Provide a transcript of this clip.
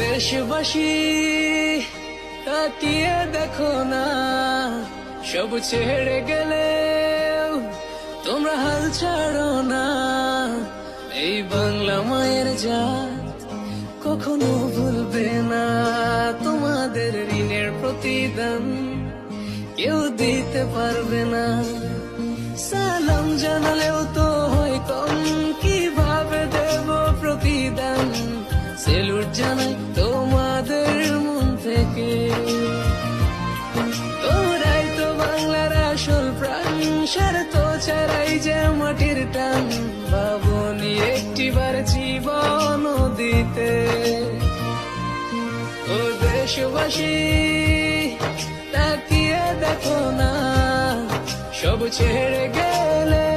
দেশবাসী তাকিয়ে দেখো না, সব ছেড়ে গেলে তোমরা হাল ছাড়ো না। এই বাংলা মায়ের জাত কখনো ভুলবে না, তোমাদের ঋণের প্রতিদান কেউ দিতে পারবে না। সালাম জানালেও তো হয় কম, কিভাবে দেব প্রতিদান? সেলুট জানাই তোমাদের মন থেকে, তোরাই তো বাংলার আসল প্রাণ, স্বার্থ ছাড়াই যে মাটির টান। ভাবনি একটিবার জীবন দিতে। ও দেশবাসী তাকিয়ে দেখো না, সব ছেড়ে গেলে